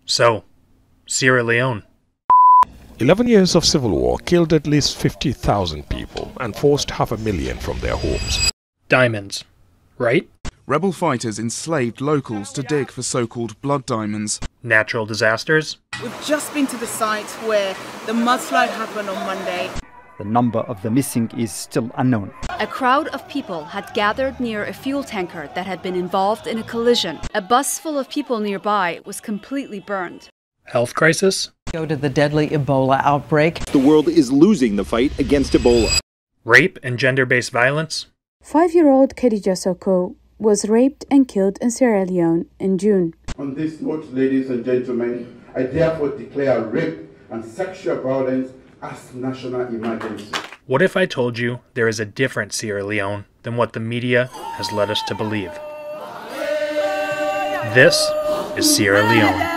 So, Sierra Leone. 11 years of civil war killed at least 50,000 people and forced 500,000 from their homes. Diamonds, right? Rebel fighters enslaved locals to dig for so-called blood diamonds. Natural disasters. We've just been to the site where the mudslide happened on Monday. The number of the missing is still unknown. A crowd of people had gathered near a fuel tanker that had been involved in a collision. A bus full of people nearby was completely burned. Health crisis. Go to the deadly Ebola outbreak. The world is losing the fight against Ebola. Rape and gender-based violence. 5-year-old Khadija Soko was raped and killed in Sierra Leone in June. On this note, ladies and gentlemen, I therefore declare rape and sexual violence as national emergency. What if I told you there is a different Sierra Leone than what the media has led us to believe? This is Sierra Leone.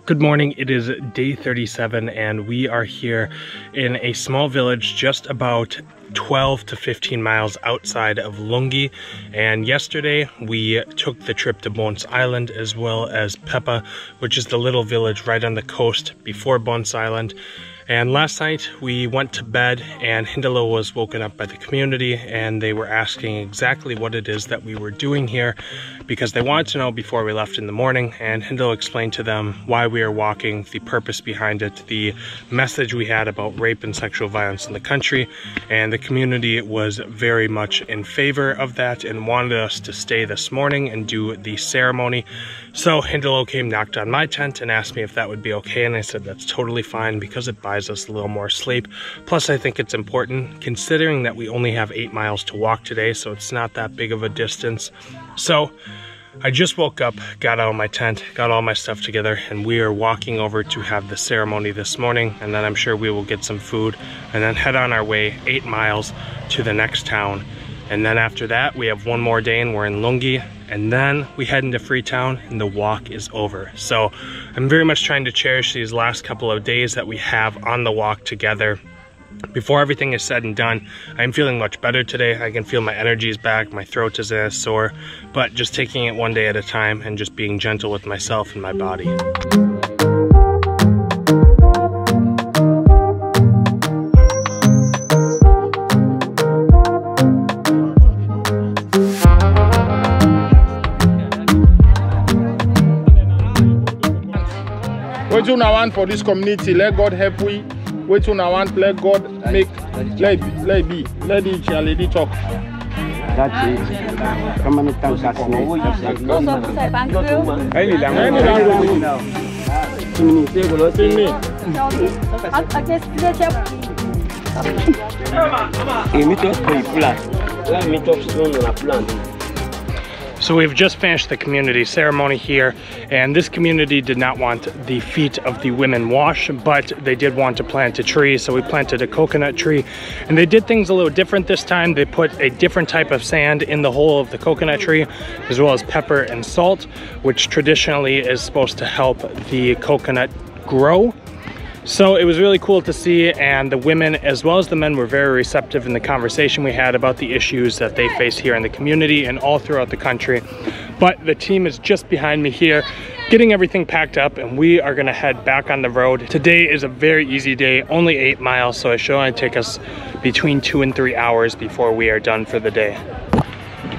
Good morning, it is day 37 and we are here in a small village just about 12 to 15 miles outside of Lungi, and yesterday we took the trip to Bones Island as well as Pepa, which is the little village right on the coast before Bones Island. And last night we went to bed and Hindolo was woken up by the community and they were asking exactly what it is that we were doing here because they wanted to know before we left in the morning, and Hindolo explained to them why we are walking, the purpose behind it, the message we had about rape and sexual violence in the country, and the community was very much in favor of that and wanted us to stay this morning and do the ceremony. So Hindolo came, knocked on my tent and asked me if that would be okay, and I said that's totally fine because it buys us a little more sleep. Plus I think it's important considering that we only have 8 miles to walk today, so it's not that big of a distance. So I just woke up, got out of my tent, got all my stuff together, and we are walking over to have the ceremony this morning, and then I'm sure we will get some food and then head on our way 8 miles to the next town. And then after that we have one more day and we're in Lungi, and then we head into Freetown and the walk is over. So I'm very much trying to cherish these last couple of days that we have on the walk together. Before everything is said and done, I'm feeling much better today. I can feel my energy is back, my throat isn't as sore, but just taking it one day at a time and just being gentle with myself and my body. What you now want for this community? Let God help we. What you now want? Let God make. Let the lady talk. That's it. Come on, So we've just finished the community ceremony here, and this community did not want the feet of the women washed, but they did want to plant a tree, so we planted a coconut tree. And they did things a little different this time. They put a different type of sand in the hole of the coconut tree, as well as pepper and salt, which traditionally is supposed to help the coconut grow. So it was really cool to see, and the women as well as the men were very receptive in the conversation we had about the issues that they face here in the community and all throughout the country. But the team is just behind me here, getting everything packed up, and we are gonna head back on the road. Today is a very easy day, only 8 miles, so it should only take us between 2 and 3 hours before we are done for the day.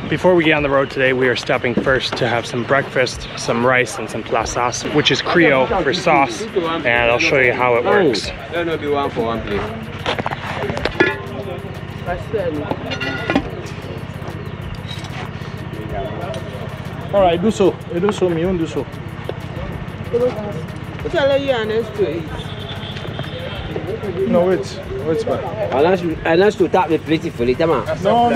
Before we get on the road today, we are stopping first to have some breakfast, some rice and some plasas, which is Creole for sauce, and I'll show you how it works. All right, do so. Do so, me do so. No, wait. Wait, man. Unless to tap the plate for it, man. No.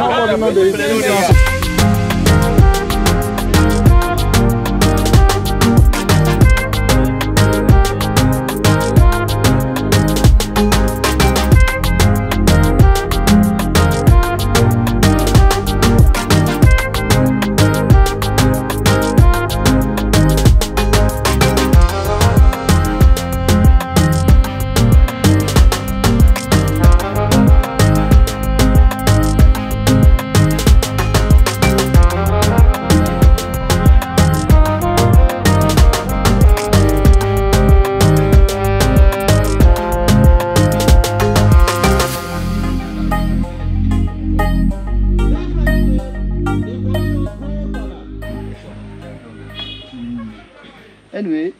Anyway.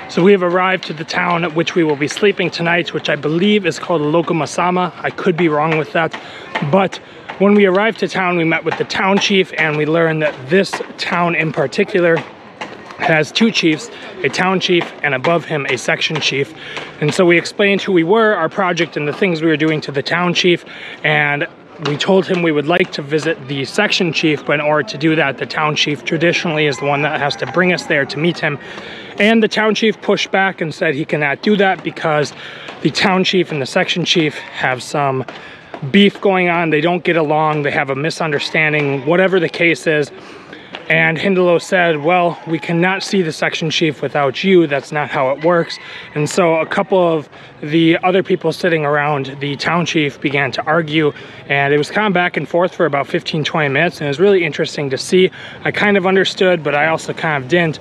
So we have arrived to the town at which we will be sleeping tonight, which I believe is called Lokomasama. I could be wrong with that, but when we arrived to town, we met with the town chief, and we learned that this town in particular has two chiefs, a town chief and above him a section chief. And so we explained who we were, our project, and the things we were doing to the town chief, and we told him we would like to visit the section chief, but in order to do that, the town chief traditionally is the one that has to bring us there to meet him. And the town chief pushed back and said he cannot do that because the town chief and the section chief have some beef going on. They don't get along, they have a misunderstanding, whatever the case is. And Hindolo said, well, we cannot see the section chief without you. That's not how it works. And so a couple of the other people sitting around the town chief began to argue, and it was kind of back and forth for about 15-20 minutes, and it was really interesting to see. I kind of understood, but I also kind of didn't.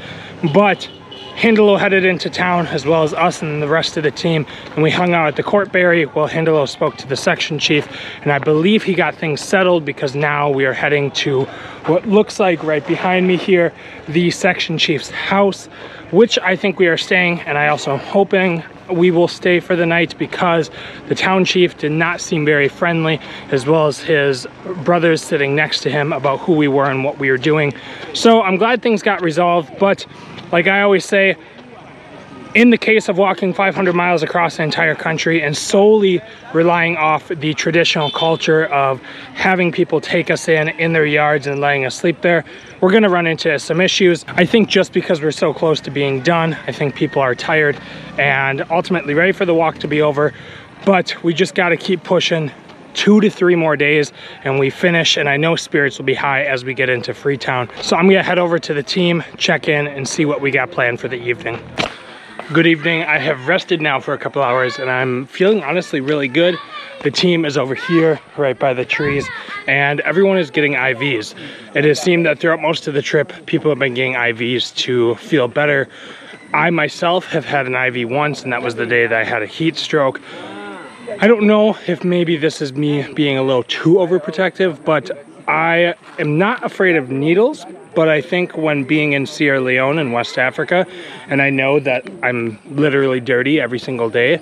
But Hindolo headed into town, as well as us and the rest of the team, and we hung out at the courtberry while Hindolo spoke to the section chief, and I believe he got things settled because now we are heading to what looks like right behind me here, the section chief's house, which I think we are staying, and I also am hoping we will stay for the night because the town chief did not seem very friendly, as well as his brothers sitting next to him about who we were and what we were doing. So I'm glad things got resolved, but like I always say, in the case of walking 500 miles across the entire country and solely relying off the traditional culture of having people take us in their yards and letting us sleep there, we're gonna run into some issues. I think just because we're so close to being done, I think people are tired and ultimately ready for the walk to be over, but we just gotta keep pushing. 2 to 3 more days and we finish, and I know spirits will be high as we get into Freetown. So I'm gonna head over to the team, check in, and see what we got planned for the evening. Good evening. I have rested now for a couple hours and I'm feeling honestly really good. The team is over here right by the trees and everyone is getting IVs. It has seemed that throughout most of the trip people have been getting IVs to feel better. I myself have had an IV once, and that was the day that I had a heat stroke. I don't know if maybe this is me being a little too overprotective, but I am not afraid of needles, but I think when being in Sierra Leone in West Africa, and I know that I'm literally dirty every single day,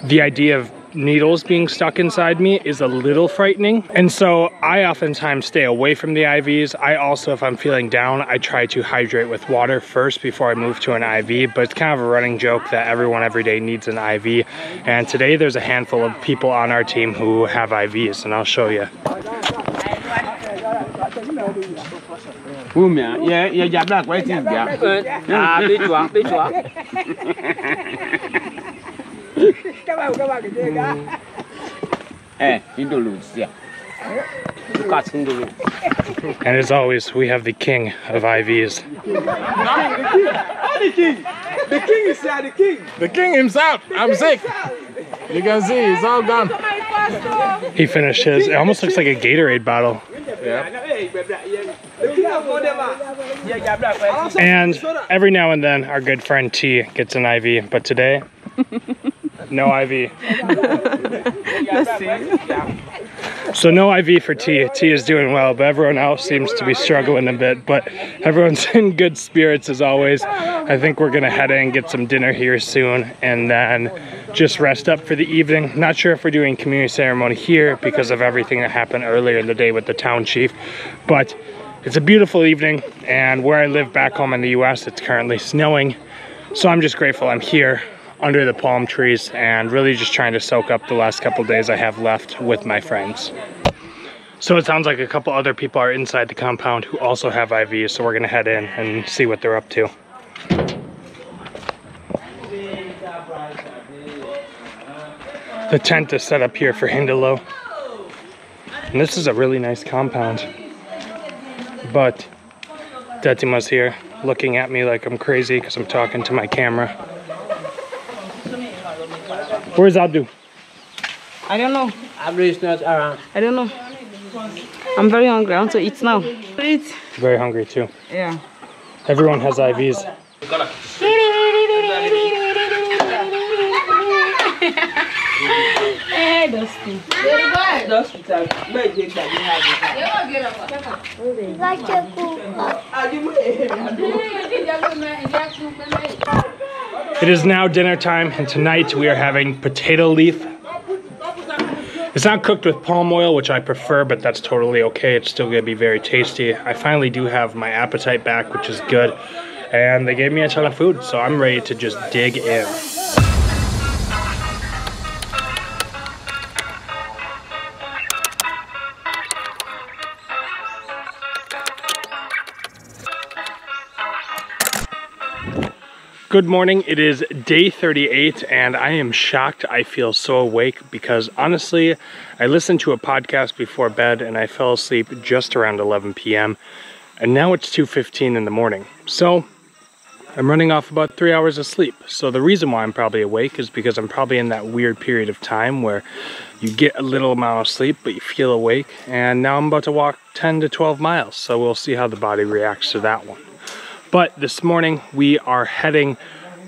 the idea of needles being stuck inside me is a little frightening. And so I oftentimes stay away from the IVs. I also, if I'm feeling down, I try to hydrate with water first before I move to an IV, but it's kind of a running joke that everyone every day needs an IV. And today there's a handful of people on our team who have IVs, and I'll show you. And as always, we have the king of IVs. The king is here, the king. The king himself. I'm sick. You can see, it's all gone. He finished his. It almost looks like a Gatorade bottle. Yeah. And every now and then, our good friend T gets an IV, but today, no IV. So no IV for T. T is doing well, but everyone else seems to be struggling a bit, but everyone's in good spirits as always. I think we're gonna head in, get some dinner here soon, and then just rest up for the evening. Not sure if we're doing community ceremony here because of everything that happened earlier in the day with the town chief, but it's a beautiful evening, and where I live back home in the US, it's currently snowing. So I'm just grateful I'm here under the palm trees and really just trying to soak up the last couple days I have left with my friends. So it sounds like a couple other people are inside the compound who also have IVs, so we're gonna head in and see what they're up to. The tent is set up here for Hindolo, and this is a really nice compound, but Detima's here looking at me like I'm crazy because I'm talking to my camera. Where's Abdu? I don't know. Abdu is not around. I don't know. I'm very hungry. I want to eat now. Eat. Very hungry too. Yeah. Everyone has IVs. Hey, Dusty. It is now dinner time, and tonight we are having potato leaf. It's not cooked with palm oil, which I prefer, but that's totally okay. It's still gonna be very tasty. I finally do have my appetite back, which is good. And they gave me a ton of food, so I'm ready to just dig in. Good morning, it is day 38 and I am shocked I feel so awake because honestly, I listened to a podcast before bed and I fell asleep just around 11 p.m. and now it's 2:15 in the morning. So I'm running off about 3 hours of sleep. So the reason why I'm probably awake is because I'm probably in that weird period of time where you get a little amount of sleep but you feel awake, and now I'm about to walk 10 to 12 miles. So we'll see how the body reacts to that one. But this morning we are heading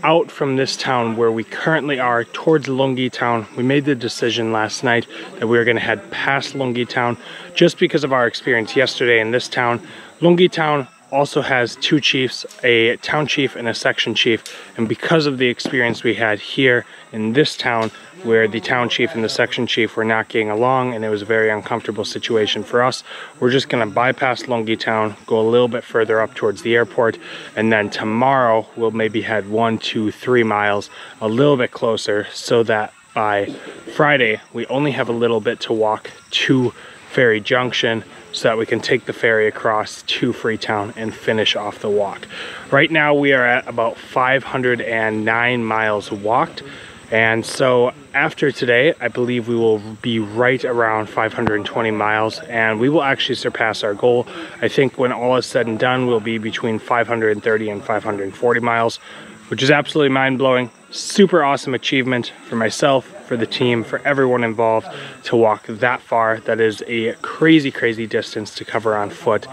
out from this town where we currently are towards Lungi town. We made the decision last night that we were going to head past Lungi town just because of our experience yesterday in this town. Lungi town also has two chiefs, a town chief and a section chief, and because of the experience we had here in this town where the town chief and the section chief were not getting along and it was a very uncomfortable situation for us, we're just going to bypass Lungi town, go a little bit further up towards the airport, and then tomorrow we'll maybe head 1, 2, 3 miles a little bit closer so that by Friday we only have a little bit to walk to Ferry Junction so that we can take the ferry across to Freetown and finish off the walk. Right now we are at about 509 miles walked, and so after today I believe we will be right around 520 miles and we will actually surpass our goal. I think when all is said and done we'll be between 530 and 540 miles, which is absolutely mind-blowing. Super awesome achievement for myself, for the team, for everyone involved to walk that far. That is a crazy, crazy distance to cover on foot.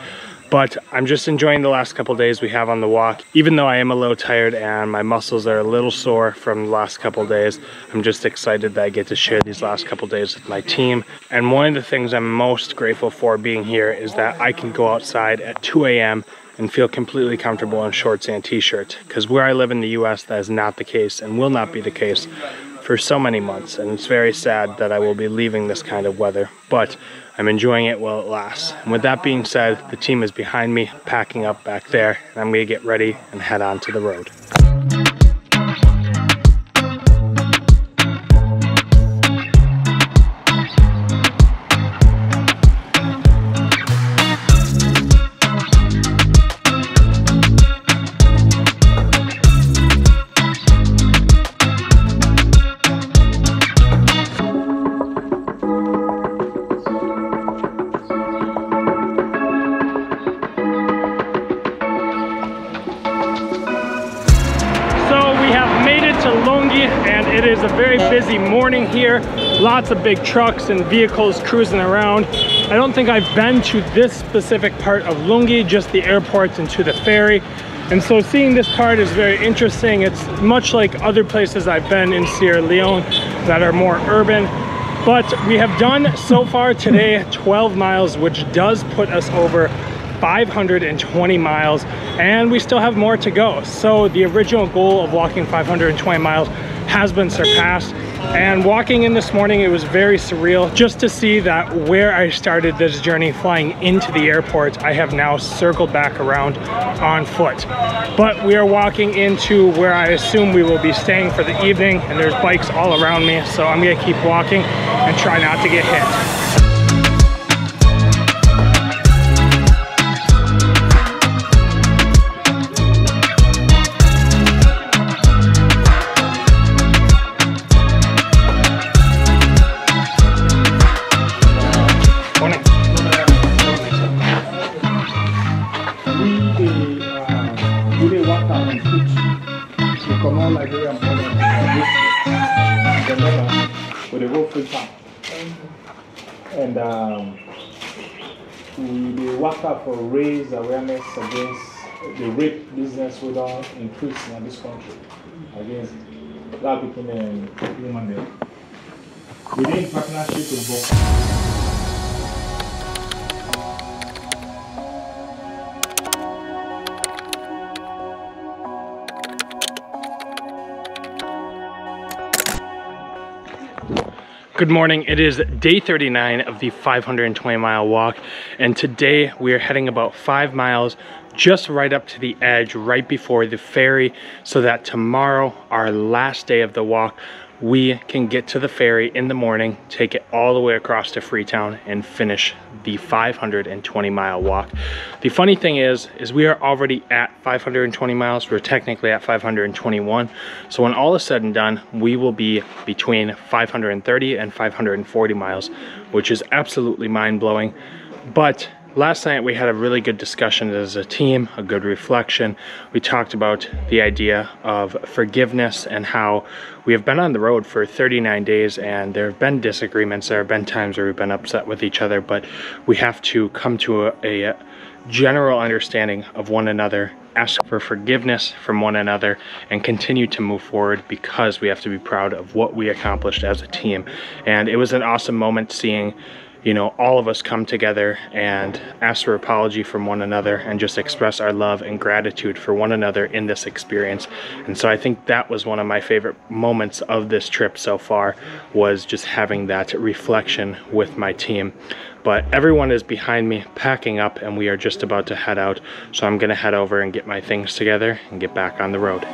But I'm just enjoying the last couple days we have on the walk. Even though I am a little tired and my muscles are a little sore from the last couple days, I'm just excited that I get to share these last couple days with my team. And one of the things I'm most grateful for being here is that I can go outside at 2 a.m. and feel completely comfortable in shorts and t-shirt, because where I live in the US that is not the case and will not be the case for so many months, and it's very sad that I will be leaving this kind of weather, but I'm enjoying it while it lasts. And with that being said, the team is behind me packing up back there and I'm gonna get ready and head on to the road. And it is a very busy morning here. Lots of big trucks and vehicles cruising around. I don't think I've been to this specific part of Lungi, just the airport and to the ferry. And so seeing this part is very interesting. It's much like other places I've been in Sierra Leone that are more urban. But we have done so far today 12 miles, which does put us over 520 miles, and we still have more to go. So the original goal of walking 520 miles has been surpassed, and walking in this morning, it was very surreal just to see that where I started this journey flying into the airport, I have now circled back around on foot. But we are walking into where I assume we will be staying for the evening, and there's bikes all around me, so I'm gonna keep walking and try not to get hit. And we work out for raise awareness against the rape business we don't increase in this country, against trafficking and human. We need partnership with both. Good morning. It is day 39 of the 520-mile walk, and today we are heading about 5 miles just right up to the edge, right before the ferry, so that tomorrow, our last day of the walk, we can get to the ferry in the morning, take it all the way across to Freetown, and finish the 520-mile walk. The funny thing is we are already at 520 miles. We're technically at 521. So when all is said and done, we will be between 530 and 540 miles, which is absolutely mind-blowing. But last night we had a really good discussion as a team, a good reflection. We talked about the idea of forgiveness and how we have been on the road for 39 days and there have been disagreements. There have been times where we've been upset with each other, but we have to come to a general understanding of one another, ask for forgiveness from one another, and continue to move forward because we have to be proud of what we accomplished as a team. And it was an awesome moment seeing, you know, all of us come together and ask for apology from one another and just express our love and gratitude for one another in this experience. And so I think that was one of my favorite moments of this trip so far, was just having that reflection with my team. But everyone is behind me packing up and we are just about to head out. So I'm gonna head over and get my things together and get back on the road.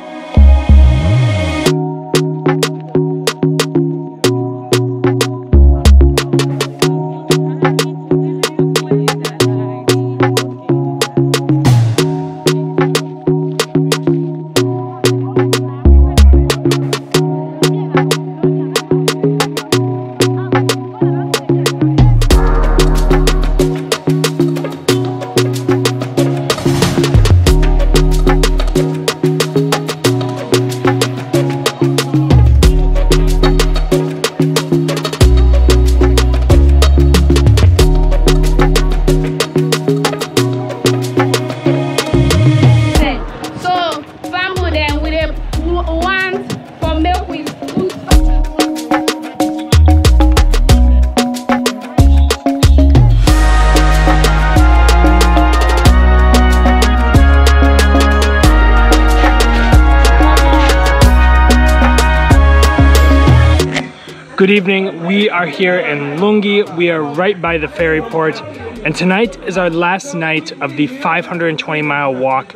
Good evening. We are here in Lungi. We are right by the ferry port, and tonight is our last night of the 520-mile walk.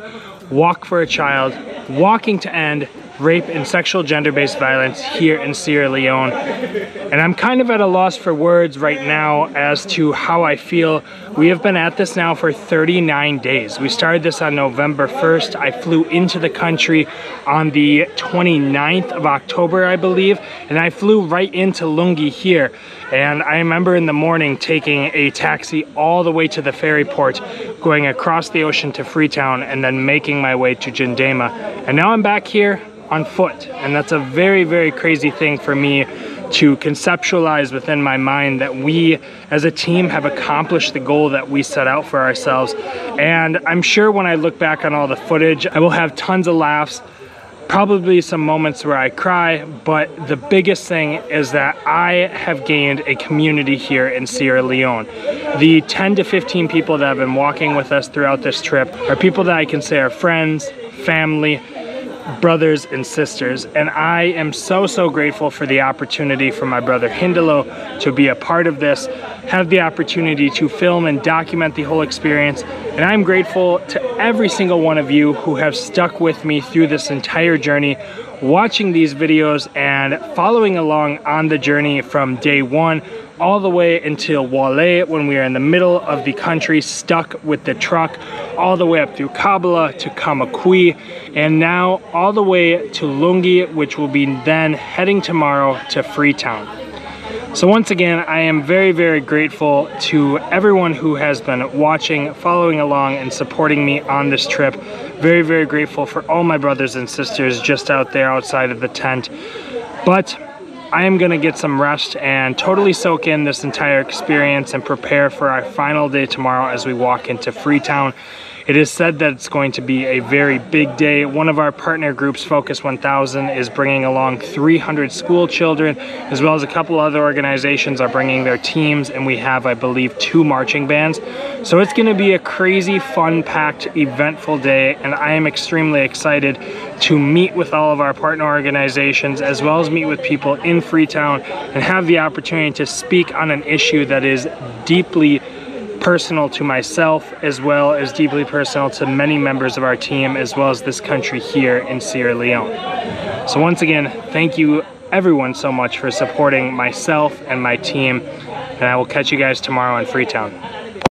Walk for a Child, walking to end rape and sexual gender-based violence here in Sierra Leone. And I'm kind of at a loss for words right now as to how I feel. We have been at this now for 39 days. We started this on November 1st. I flew into the country on the 29th of October, I believe, and I flew right into Lungi here. And I remember in the morning taking a taxi all the way to the ferry port, going across the ocean to Freetown, and then making my way to Jindema. And now I'm back here on foot, and that's a very, very crazy thing for me to conceptualize within my mind, that we as a team have accomplished the goal that we set out for ourselves. And I'm sure when I look back on all the footage, I will have tons of laughs, probably some moments where I cry, but the biggest thing is that I have gained a community here in Sierra Leone. The 10 to 15 people that have been walking with us throughout this trip are people that I can say are friends, family, brothers and sisters, and I am so, so grateful for the opportunity for my brother Hindolo to be a part of this, have the opportunity to film and document the whole experience, and I'm grateful to every single one of you who have stuck with me through this entire journey, watching these videos and following along on the journey from day one all the way until Wale, when we are in the middle of the country stuck with the truck, all the way up through Kabbalah to Kamakui, and now all the way to Lungi, which will be then heading tomorrow to Freetown. So once again, I am very, very grateful to everyone who has been watching, following along, and supporting me on this trip. Very, very grateful for all my brothers and sisters just out there outside of the tent. But I am gonna get some rest and totally soak in this entire experience and prepare for our final day tomorrow as we walk into Freetown. It is said that it's going to be a very big day. One of our partner groups, Focus 1000, is bringing along 300 school children, as well as a couple other organizations are bringing their teams, and we have, I believe, 2 marching bands. So it's going to be a crazy, fun-packed, eventful day, and I am extremely excited to meet with all of our partner organizations, as well as meet with people in Freetown and have the opportunity to speak on an issue that is deeply personal to myself, as well as deeply personal to many members of our team, as well as this country here in Sierra Leone. So once again, thank you everyone so much for supporting myself and my team, and I will catch you guys tomorrow in Freetown.